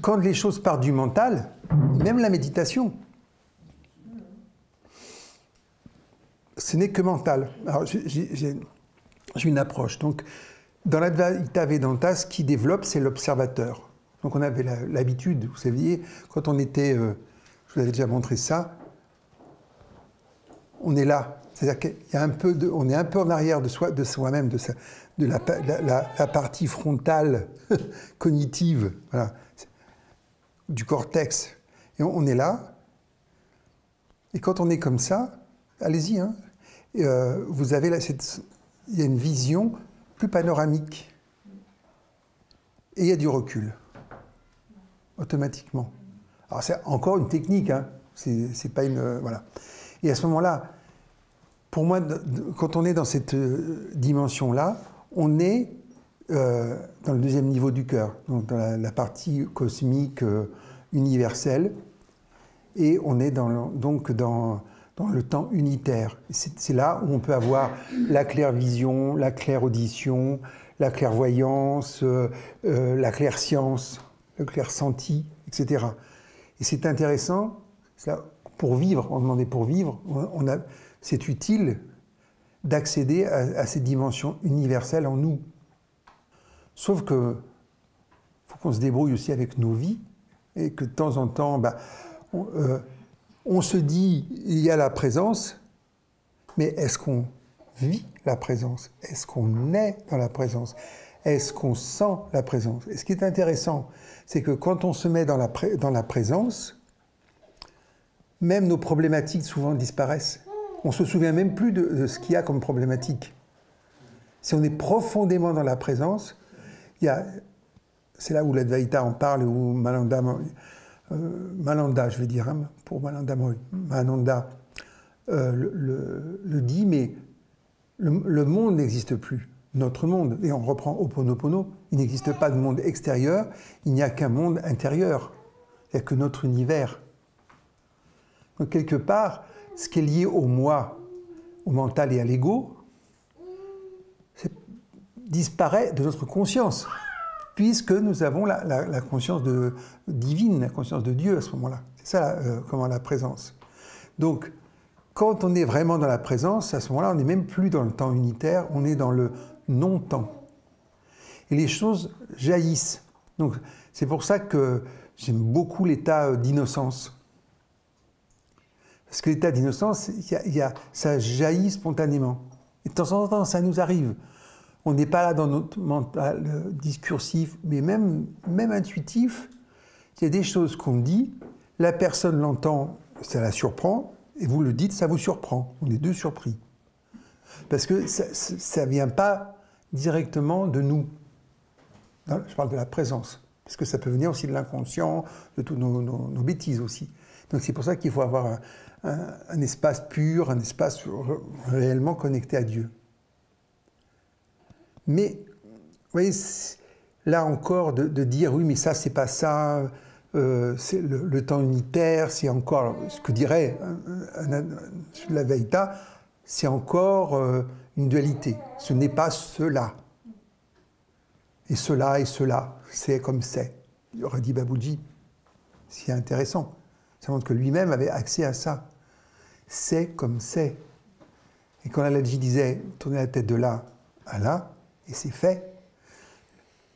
Quand les choses partent du mental, même la méditation, ce n'est que mental. Alors, j'ai une approche. Donc, dans l'Advaita Vedanta, ce qui développe, c'est l'observateur. Donc, on avait l'habitude, vous saviez, quand on était, je vous avais déjà montré ça, on est là. C'est-à-dire qu'il y a un peu on est un peu en arrière de soi-même, de la partie frontale cognitive, voilà, du cortex. Et on est là. Et quand on est comme ça, allez-y, hein, vous avez il y a une vision plus panoramique. Et il y a du recul, automatiquement. Alors c'est encore une technique, hein, c'est pas une... voilà. Et à ce moment-là, pour moi, quand on est dans cette dimension-là, on est dans le deuxième niveau du cœur, donc dans la partie cosmique universelle, et on est donc dans le temps unitaire. C'est là où on peut avoir la clairvision, la clairaudition, la clairvoyance, la clairscience, le clairsenti, etc. Et c'est intéressant, pour vivre, on demandait pour vivre, c'est utile d'accéder à ces dimensions universelles en nous. Sauf que faut qu'on se débrouille aussi avec nos vies, et que de temps en temps, on se dit, il y a la présence, mais est-ce qu'on vit la présence? Est-ce qu'on est dans la présence? Est-ce qu'on sent la présence? Et ce qui est intéressant, c'est que quand on se met dans la présence, même nos problématiques souvent disparaissent. On ne se souvient même plus de ce qu'il y a comme problématique. Si on est profondément dans la présence, c'est là où l'Advaita en parle, où Malanda, je vais dire, hein, pour Mananda le dit, mais le monde n'existe plus, notre monde. Et on reprend Ho'oponopono, il n'existe pas de monde extérieur, il n'y a qu'un monde intérieur, il n'y a que notre univers. Donc quelque part, ce qui est lié au moi, au mental et à l'ego, disparaît de notre conscience, puisque nous avons la conscience divine, la conscience de Dieu à ce moment-là. C'est ça, comment la présence. Donc, quand on est vraiment dans la présence, à ce moment-là, on n'est même plus dans le temps unitaire, on est dans le non-temps. Et les choses jaillissent. Donc, c'est pour ça que j'aime beaucoup l'état d'innocence. Parce que l'état d'innocence, ça jaillit spontanément. Et de temps en temps, ça nous arrive. On n'est pas là dans notre mental discursif, mais même intuitif. Il y a des choses qu'on dit, la personne l'entend, ça la surprend, et vous le dites, ça vous surprend. On est deux surpris. Parce que ça ne vient pas directement de nous. Je parle de la présence. Parce que ça peut venir aussi de l'inconscient, de toutes nos bêtises aussi. Donc c'est pour ça qu'il faut avoir un espace pur, un espace réellement connecté à Dieu. Mais, vous voyez, là encore, de dire, oui, mais ça, c'est pas ça, c'est le temps unitaire, c'est encore, ce que dirait l'Advaita, c'est encore une dualité. Ce n'est pas cela. Et cela, c'est comme c'est. Il aurait dit Babuji. C'est intéressant. Ça montre que lui-même avait accès à ça. C'est comme c'est. Et quand Lalaji disait, tournez la tête de là à là, et c'est fait.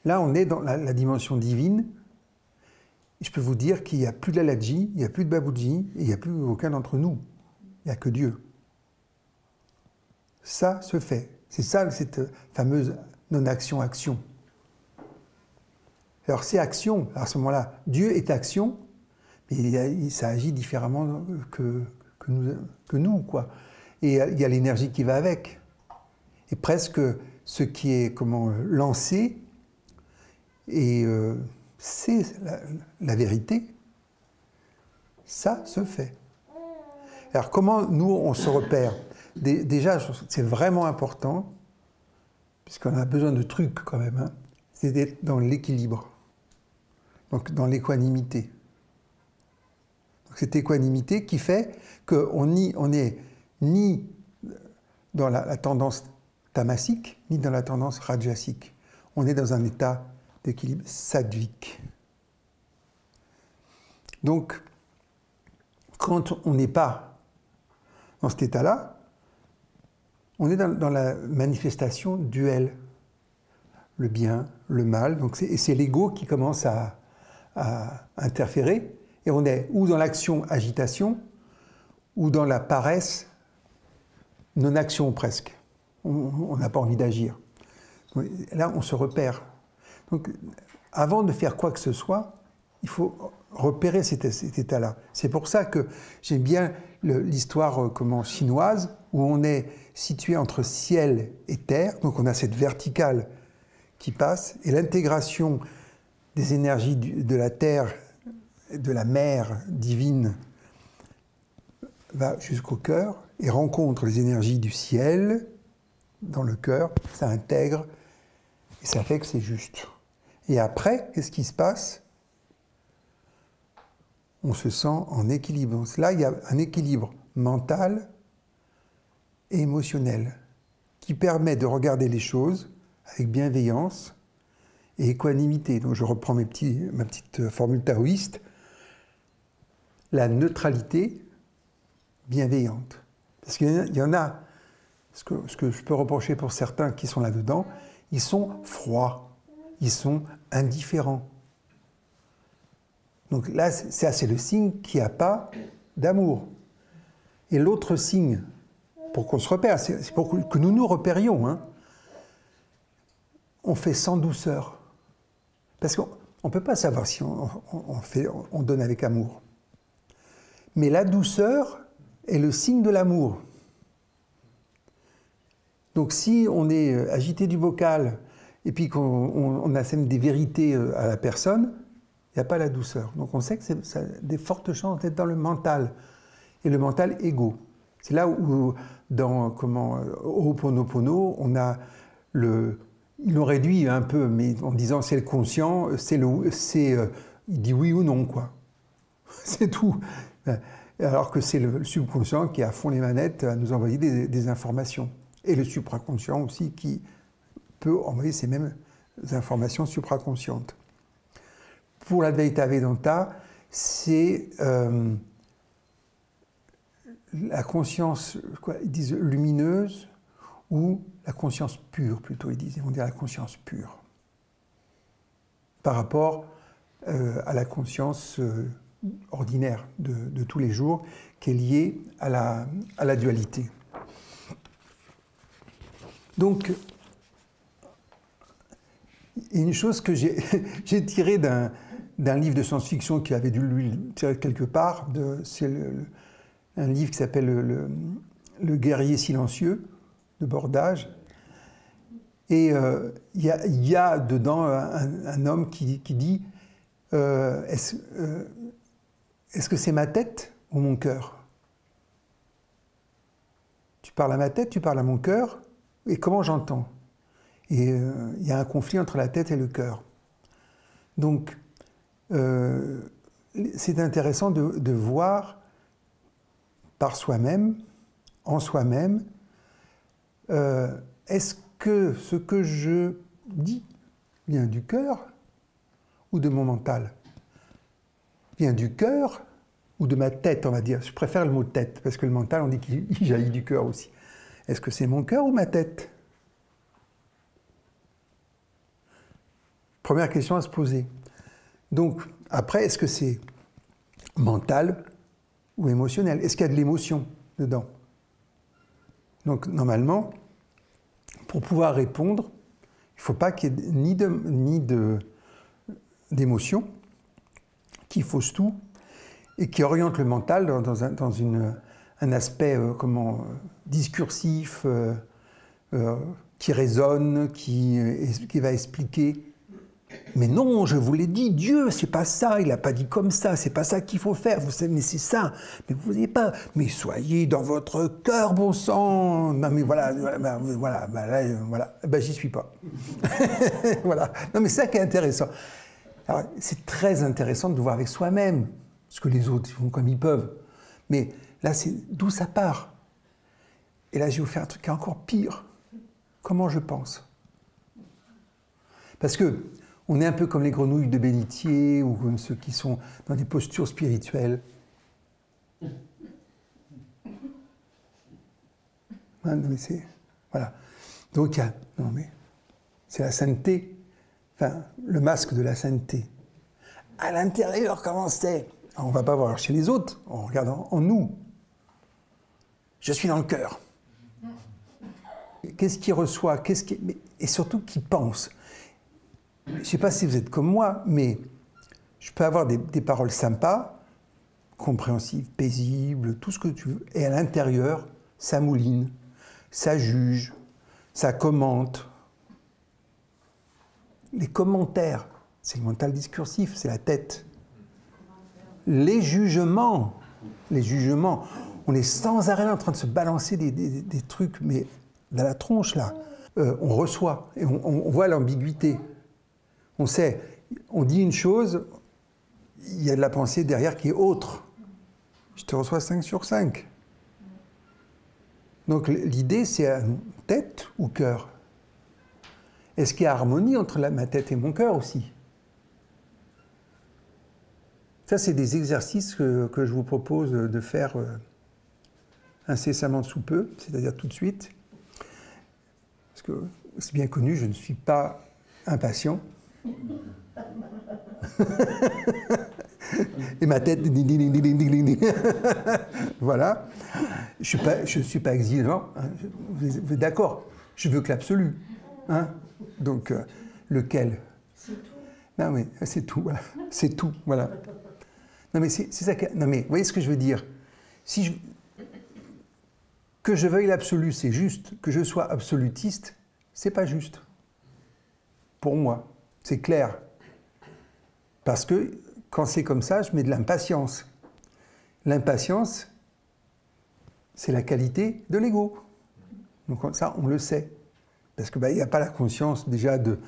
Là, on est dans la dimension divine. Et je peux vous dire qu'il n'y a plus de Lalaji, il n'y a plus de Babuji, et il n'y a plus aucun d'entre nous. Il n'y a que Dieu. Ça se fait. C'est ça, cette fameuse non-action-action. Alors, c'est action. Alors, à ce moment-là, Dieu est action, mais ça agit différemment que nous, quoi. Et il y a l'énergie qui va avec. Et presque ce qui est lancé, et c'est la vérité, ça se fait. Alors comment nous on se repère? Déjà, c'est vraiment important, puisqu'on a besoin de trucs quand même, hein, c'est d'être dans l'équilibre, donc dans l'équanimité. Cette équanimité qui fait qu'on n'est ni dans la tendance tamasique, ni dans la tendance rajasique. On est dans un état d'équilibre sattvique. Donc, quand on n'est pas dans cet état-là, on est dans la manifestation duel. Le bien, le mal. Donc c'est l'ego qui commence à interférer. Et on est ou dans l'action agitation, ou dans la paresse, non-action presque. On n'a pas envie d'agir. Là, on se repère. Donc, avant de faire quoi que ce soit, il faut repérer cet état-là. C'est pour ça que j'aime bien l'histoire chinoise, où on est situé entre ciel et terre. Donc, on a cette verticale qui passe, et l'intégration des énergies de la terre, de la mer divine, va jusqu'au cœur et rencontre les énergies du ciel dans le cœur, ça intègre et ça fait que c'est juste. Et après, qu'est-ce qui se passe? On se sent en équilibre. Donc là, il y a un équilibre mental et émotionnel qui permet de regarder les choses avec bienveillance et équanimité. Donc je reprends ma petite formule taoïste. La neutralité bienveillante. Parce qu'il y en a, ce que je peux reprocher pour certains qui sont là-dedans, ils sont froids, ils sont indifférents. Donc là, c'est le signe qu'il n'y a pas d'amour. Et l'autre signe, pour qu'on se repère, c'est pour que nous nous repérions, hein, on fait sans douceur. Parce qu'on ne peut pas savoir si on donne avec amour. Mais la douceur est le signe de l'amour. Donc si on est agité du bocal et puis qu'on assène des vérités à la personne, il n'y a pas la douceur. Donc on sait que ça a des fortes chances d'être dans le mental. Et le mental égo. C'est là où, dans Ho'oponopono, on a ils l'ont réduit un peu, mais en disant c'est le conscient, il dit oui ou non, quoi. C'est tout. Alors que c'est le subconscient qui est à fond les manettes à nous envoyer des informations. Et le supraconscient aussi qui peut envoyer ces mêmes informations supraconscientes. Pour l'Advaita Vedanta, c'est la conscience, ils disent lumineuse, ou la conscience pure, plutôt, ils vont dire la conscience pure, par rapport à la conscience ordinaire de tous les jours, qui est liée à la dualité. Donc, une chose que j'ai tirée d'un livre de science-fiction qui avait dû lui tirer quelque part, c'est un livre qui s'appelle Le guerrier silencieux, de Bordage. Et il y a dedans un homme qui dit est-ce que c'est ma tête ou mon cœur? Tu parles à ma tête, tu parles à mon cœur, et comment j'entends? Et il y a un conflit entre la tête et le cœur. Donc, c'est intéressant de voir par soi-même, en soi-même, est-ce que ce que je dis vient du cœur ou de mon mental? Vient du cœur ou de ma tête, on va dire? Je préfère le mot tête, parce que le mental, on dit qu'il jaillit du cœur aussi. Est-ce que c'est mon cœur ou ma tête? Première question à se poser. Donc, après, est-ce que c'est mental ou émotionnel? Est-ce qu'il y a de l'émotion dedans? Donc, normalement, pour pouvoir répondre, il ne faut pas qu'il y ait ni d'émotion qui fausse tout et qui oriente le mental dans un aspect discursif, qui résonne, qui va expliquer. Mais non, je vous l'ai dit, Dieu, c'est pas ça, il n'a pas dit comme ça, c'est pas ça qu'il faut faire, vous savez, mais c'est ça, mais vous n'avez pas, mais soyez dans votre cœur, bon sang, non mais voilà, j'y suis pas. Voilà, non mais c'est ça qui est intéressant. Alors, c'est très intéressant de voir avec soi-même, ce que les autres font comme ils peuvent, mais là, c'est d'où ça part. Et là, je vais vous faire un truc qui est encore pire. Comment je pense? Parce que On est un peu comme les grenouilles de bénitier ou comme ceux qui sont dans des postures spirituelles. Hein, non, mais c'est... Voilà. Donc, il y a... Non, mais... C'est la sainteté. Enfin, le masque de la sainteté. À l'intérieur, comment c'est? On ne va pas voir chez les autres, on regarde en nous. Je suis dans le cœur. Qu'est-ce qui reçoit? Et surtout, qui pense? Je ne sais pas si vous êtes comme moi, mais je peux avoir des paroles sympas, compréhensives, paisibles, tout ce que tu veux. Et à l'intérieur, ça mouline, ça juge, ça commente. Les commentaires, c'est le mental discursif, c'est la tête. Les jugements, on est sans arrêt là en train de se balancer des trucs, mais dans la tronche là. On reçoit, et on voit l'ambiguïté. On sait, on dit une chose, il y a de la pensée derrière qui est autre. Je te reçois 5 sur 5. Donc l'idée, c'est tête ou cœur? Est-ce qu'il y a harmonie entre ma tête et mon cœur aussi? Ça, c'est des exercices que je vous propose de faire incessamment sous peu, c'est-à-dire tout de suite. Parce que c'est bien connu, je ne suis pas impatient. Et ma tête, voilà. Je ne suis pas exigeant. Hein. Vous êtes d'accord? Je veux que l'absolu. Hein? Donc, lequel? C'est tout. Non, mais c'est tout, voilà. C'est tout, voilà. Non, mais c'est ça que... Non, mais vous voyez ce que je veux dire? Que je veuille l'absolu, c'est juste. Que je sois absolutiste, c'est pas juste. Pour moi, c'est clair. Parce que quand c'est comme ça, je mets de l'impatience. L'impatience, c'est la qualité de l'ego. Donc ça, on le sait. Parce qu'il n'y a pas la conscience déjà de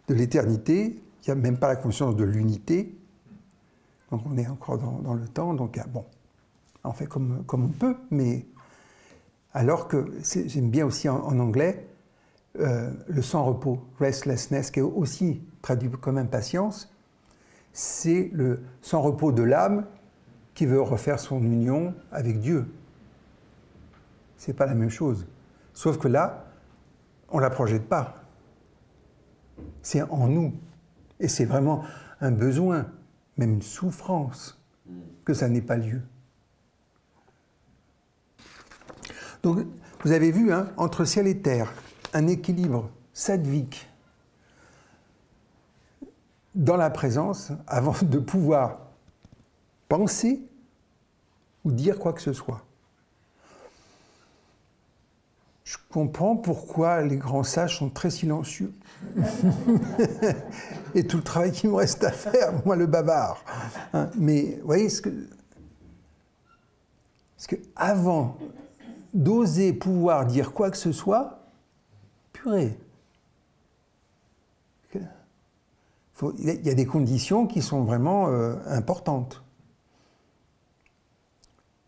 l'éternité, il n'y a même pas la conscience de l'unité. Donc on est encore dans le temps, donc bon, on fait comme on peut, mais alors que, j'aime bien aussi en anglais, le sans-repos, restlessness, qui est aussi traduit comme impatience, c'est le sans-repos de l'âme qui veut refaire son union avec Dieu. C'est pas la même chose. Sauf que là, on ne la projette pas. C'est en nous. Et c'est vraiment un besoin, même une souffrance, que ça n'ait pas lieu. Donc, vous avez vu, hein, entre ciel et terre, un équilibre sattvique dans la présence avant de pouvoir penser ou dire quoi que ce soit. Je comprends pourquoi les grands sages sont très silencieux. Et tout le travail qu'il me reste à faire, moi le bavard. Hein, mais vous voyez, parce que avant d'oser pouvoir dire quoi que ce soit, purée. Il y a des conditions qui sont vraiment importantes.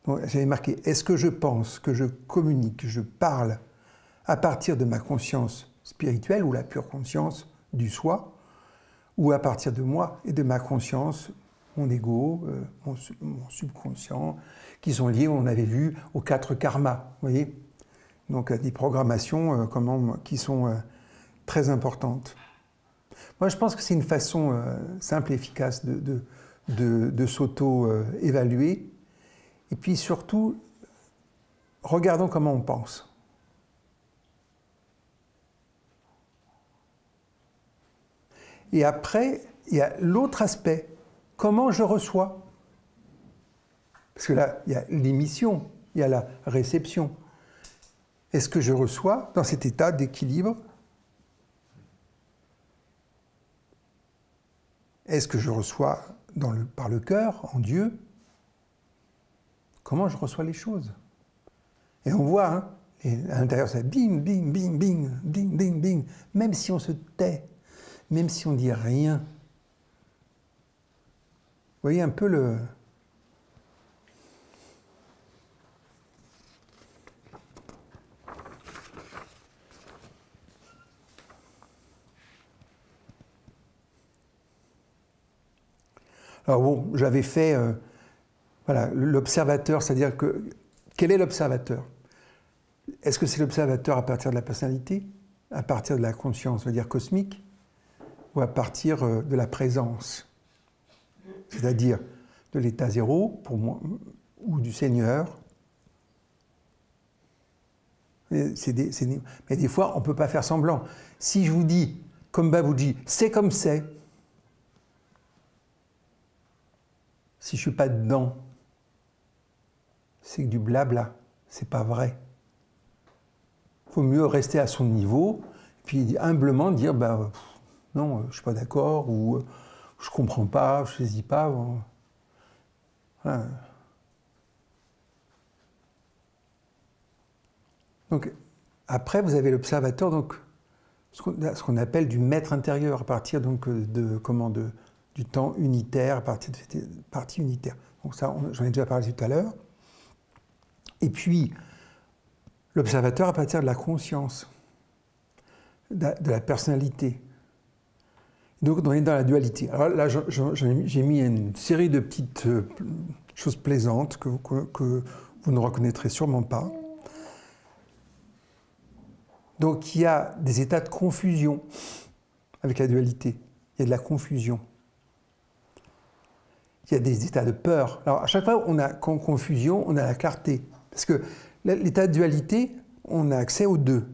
J'avais marqué, est-ce que je pense, que je communique, que je parle à partir de ma conscience spirituelle ou la pure conscience du soi, ou à partir de moi et de ma conscience, mon ego, mon subconscient, qui sont liés, on avait vu, aux 4 karmas, vous voyez? Donc des programmations qui sont très importantes. Moi, je pense que c'est une façon simple et efficace de s'auto-évaluer. Et puis surtout, regardons comment on pense. Et après, il y a l'autre aspect, comment je reçois. Parce que là, il y a l'émission, il y a la réception. Est-ce que je reçois dans cet état d'équilibre? Est-ce que je reçois par le cœur, en Dieu? Comment je reçois les choses? Et on voit, hein, à l'intérieur, ça bing, bing, bing, bing, bing, bing, bing. Même si on se tait, même si on ne dit rien. Vous voyez un peu le... Alors bon, j'avais fait voilà, l'observateur, c'est-à-dire que quel est l'observateur? Est-ce que c'est l'observateur à partir de la personnalité, à partir de la conscience, c'est-à-dire cosmique, ou à partir de la présence, c'est-à-dire de l'état zéro, pour moi, ou du Seigneur? Mais des fois, on ne peut pas faire semblant. Si je vous dis, comme Baboudji, c'est comme c'est, si je ne suis pas dedans, c'est que du blabla, c'est pas vrai. Il faut mieux rester à son niveau, puis humblement dire, bah, non, je ne suis pas d'accord, ou je ne comprends pas, je ne saisis pas. Voilà. Donc, après, vous avez l'observateur, donc ce qu'on appelle du maître intérieur, à partir donc, du temps unitaire, à partir de cette partie unitaire. Donc ça, j'en ai déjà parlé tout à l'heure. Et puis, l'observateur à partir de la conscience, de la personnalité. Donc, on est dans la dualité. Alors là, j'ai mis une série de petites choses plaisantes que vous ne reconnaîtrez sûrement pas. Donc, il y a des états de confusion avec la dualité. Il y a de la confusion. Il y a des états de peur. Alors, à chaque fois qu'on a confusion, on a la clarté. Parce que l'état de dualité, on a accès aux deux.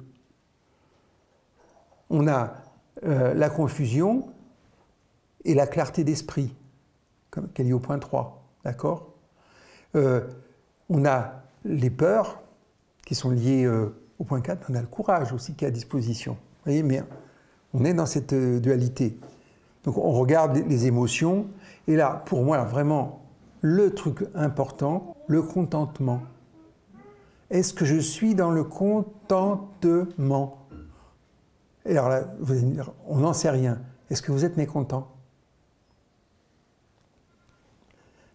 On a la confusion et la clarté d'esprit, qui est liée au point 3. D'accord ? On a les peurs, qui sont liées au point 4. On a le courage aussi qui est à disposition. Vous voyez, mais on est dans cette dualité. Donc on regarde les émotions. Et là, pour moi, vraiment, le truc important, le contentement. Est-ce que je suis dans le contentement? Et alors là, vous allez me dire, on n'en sait rien. Est-ce que vous êtes mécontent?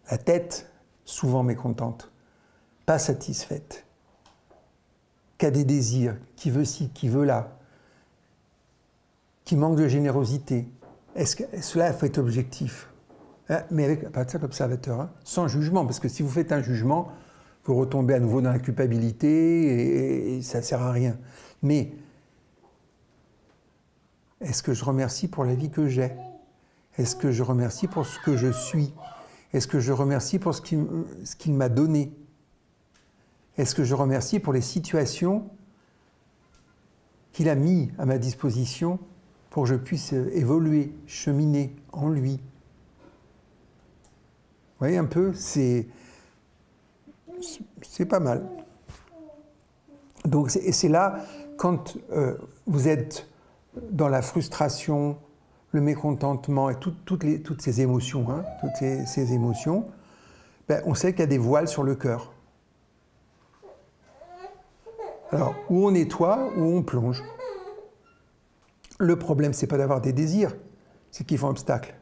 La tête, souvent mécontente, pas satisfaite, qui a des désirs, qui veut ci, qui veut là, qui manque de générosité. Est-ce que cela faut être objectif? Mais avec, à partir de l'observateur, hein, sans jugement, parce que si vous faites un jugement, vous retombez à nouveau dans la culpabilité et ça ne sert à rien. Mais est-ce que je remercie pour la vie que j'ai? Est-ce que je remercie pour ce que je suis? Est-ce que je remercie pour ce qu'il m'a donné? Est-ce que je remercie pour les situations qu'il a mis à ma disposition pour que je puisse évoluer, cheminer en lui? Vous voyez un peu, c'est pas mal. Donc, c'est là, quand vous êtes dans la frustration, le mécontentement et toutes ces émotions, hein, toutes ces émotions, ben, on sait qu'il y a des voiles sur le cœur. Alors, où on nettoie, où on plonge. Le problème, c'est pas d'avoir des désirs, c'est qu'ils font obstacle.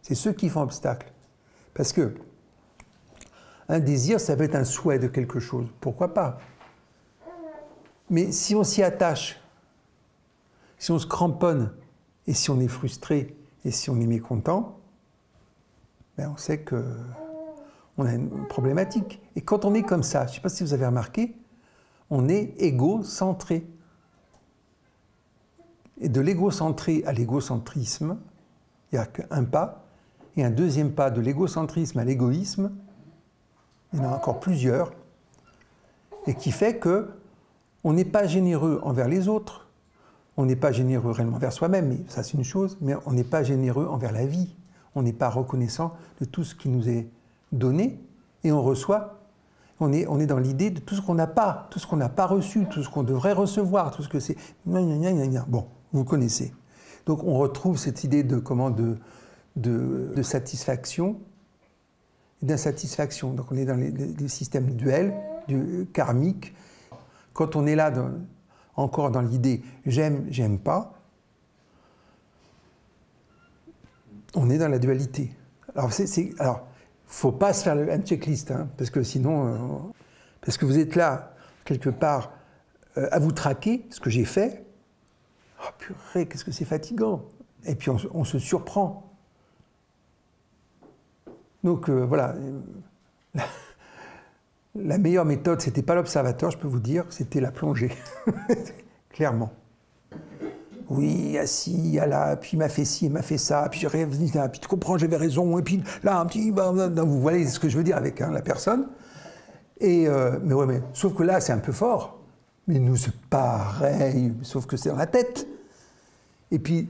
C'est ceux qui font obstacle. Parce que un désir, ça peut être un souhait de quelque chose. Pourquoi pas? Mais si on s'y attache, si on se cramponne, et si on est frustré, et si on est mécontent, ben on sait qu'on a une problématique. Et quand on est comme ça, je ne sais pas si vous avez remarqué, on est égocentré. Et de l'égocentré à l'égocentrisme, il n'y a qu'un pas, et un deuxième pas de l'égocentrisme à l'égoïsme, il y en a encore plusieurs, et qui fait qu'on n'est pas généreux envers les autres, on n'est pas généreux réellement envers soi-même, mais ça c'est une chose, mais on n'est pas généreux envers la vie, on n'est pas reconnaissant de tout ce qui nous est donné, et on reçoit, on est dans l'idée de tout ce qu'on n'a pas, tout ce qu'on n'a pas reçu, tout ce qu'on devrait recevoir, tout ce que c'est... Bon, vous connaissez. Donc on retrouve cette idée de satisfaction et d'insatisfaction. Donc on est dans les systèmes duels, karmiques. Quand on est là, encore dans l'idée j'aime, j'aime pas, on est dans la dualité. Alors, faut pas se faire un checklist, hein, parce que sinon, parce que vous êtes là, quelque part, à vous traquer, ce que j'ai fait. Oh purée, qu'est-ce que c'est fatigant. Et puis on se surprend. Donc voilà, la meilleure méthode, c'était pas l'observateur, je peux vous dire, c'était la plongée, clairement. Oui, assis, là, puis il m'a fait ci, il m'a fait ça, puis j'ai réalisé, puis tu comprends, j'avais raison, et puis là, un petit, vous voyez ce que je veux dire avec la personne. Et, mais ouais, mais sauf que là, c'est un peu fort. Mais nous, c'est pareil, sauf que c'est dans la tête. Et puis,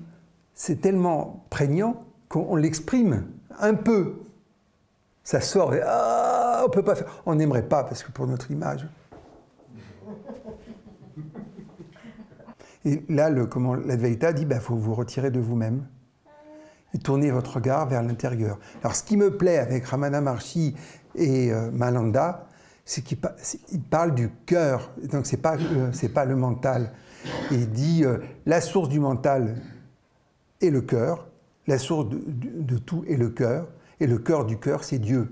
c'est tellement prégnant qu'on l'exprime un peu. Ça sort, et, on peut pas faire. On n'aimerait pas, parce que pour notre image. Et là, l'Advaita dit, il faut vous retirer de vous-même et tourner votre regard vers l'intérieur. Alors, ce qui me plaît avec Ramana Maharshi et Malanda, c'est qu'il parle du cœur. Donc, c'est pas le mental. Il dit, la source du mental est le cœur, la source de tout est le cœur, et le cœur du cœur, c'est Dieu.